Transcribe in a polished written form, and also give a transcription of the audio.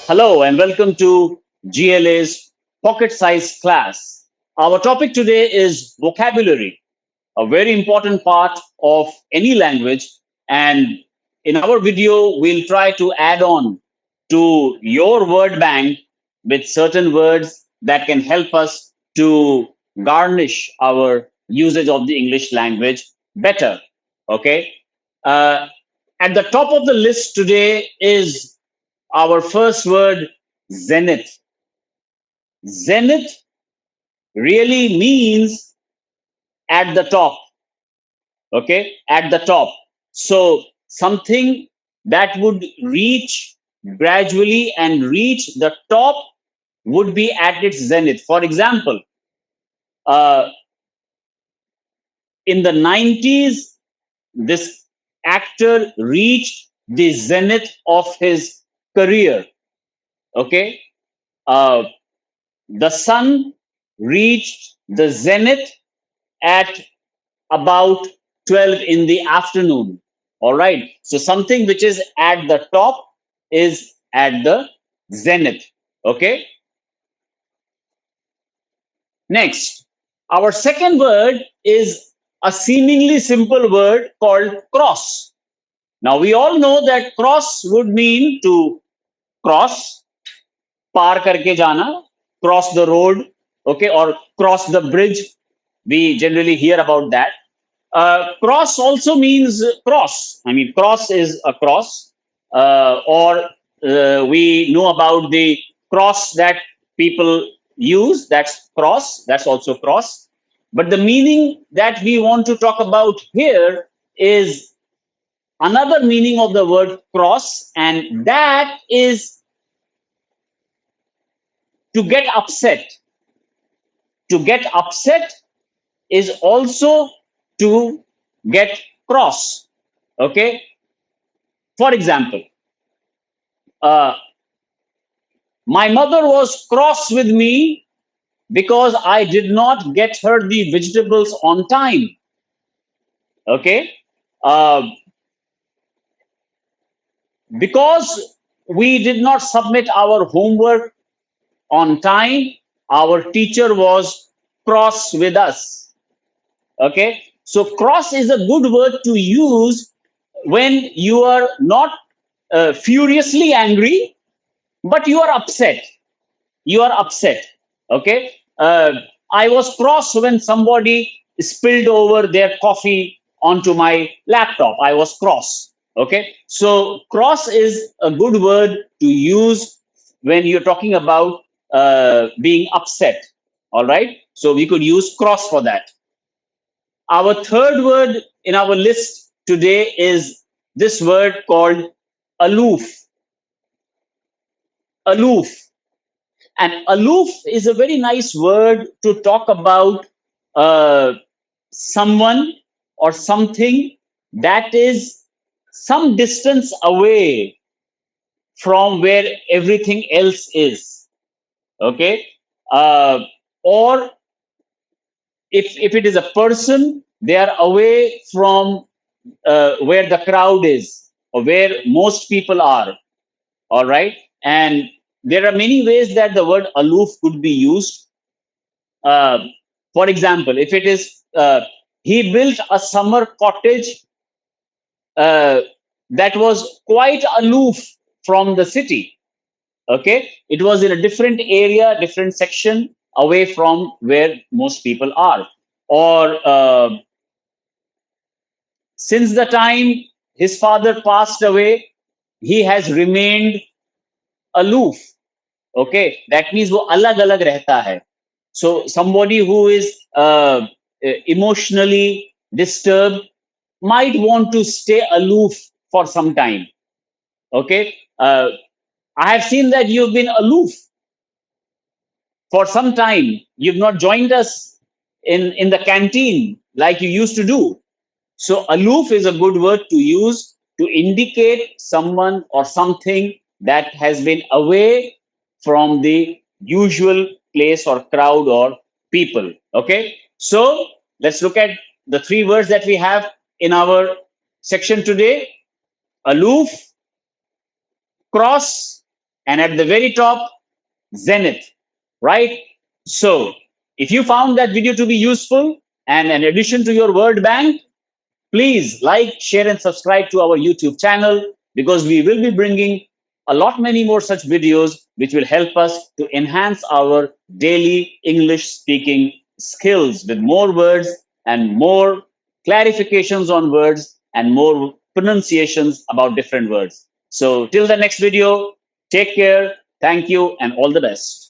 Hello and welcome to GLA's pocket size class. Our topic today is vocabulary, a very important part of any language. And in our video, we'll try to add on to your word bank with certain words that can help us to garnish our usage of the English language better. Okay. Uh, at the top of the list today is our first word, zenith. Zenith really means at the top, okay? At the top. So something that would reach gradually and reach the top would be at its zenith. For example, uh, in the 90s, this actor reached the zenith of his career, okay? Uh, the sun reached the zenith at about 12 in the afternoon. All right. So something which is at the top is at the zenith. Okay. Next, our second word is a seemingly simple word called cross. Now, we all know that cross would mean to cross, पार करके जाना, cross the road, okay, or cross the bridge. We generally hear about that. Cross also means cross. I mean, cross is a cross, or we know about the cross that people use. That's cross. That's also cross. But the meaning that we want to talk about here is another meaning of the word cross, and that is to get upset. To get upset is also to get cross. Okay. For example, uh, my mother was cross with me because I did not get her the vegetables on time. Okay. Uh, because we did not submit our homework on time, our teacher was cross with us. Okay. So, cross is a good word to use when you are not furiously angry, but you are upset. You are upset. Okay. I was cross when somebody spilled over their coffee onto my laptop. I was cross. Okay. So, cross is a good word to use when you're talking about being upset. All right. So, we could use cross for that. Our third word in our list today is this word called aloof. Aloof. And aloof is a very nice word to talk about uh, someone or something that is some distance away from where everything else is. Okay. Uh, or if it is a person, they are away from where the crowd is or where most people are. All right. And there are many ways that the word aloof could be used. Uh, for example, if it is, he built a summer cottage uh, that was quite aloof from the city. Okay. It was in a different area, different section away from where most people are. Or since the time his father passed away, he has remained aloof. Okay, that means वो अलग अलग रहता है. So somebody who is emotionally disturbed might want to stay aloof for some time. Okay, I have seen that you've been aloof for some time. You've not joined us in the canteen like you used to do. So aloof is a good word to use to indicate someone or something that has been away from the usual place or crowd or people. Okay. So let's look at the three words that we have in our section today: aloof, cross, and at the very top, Zenith, right? So, if you found that video to be useful and an addition to your word bank, please like, share, and subscribe to our YouTube channel because we will be bringing a lot many more such videos which will help us to enhance our daily English speaking skills with more words and more clarifications on words and more pronunciations about different words. So, till the next video, take care, thank you, and all the best.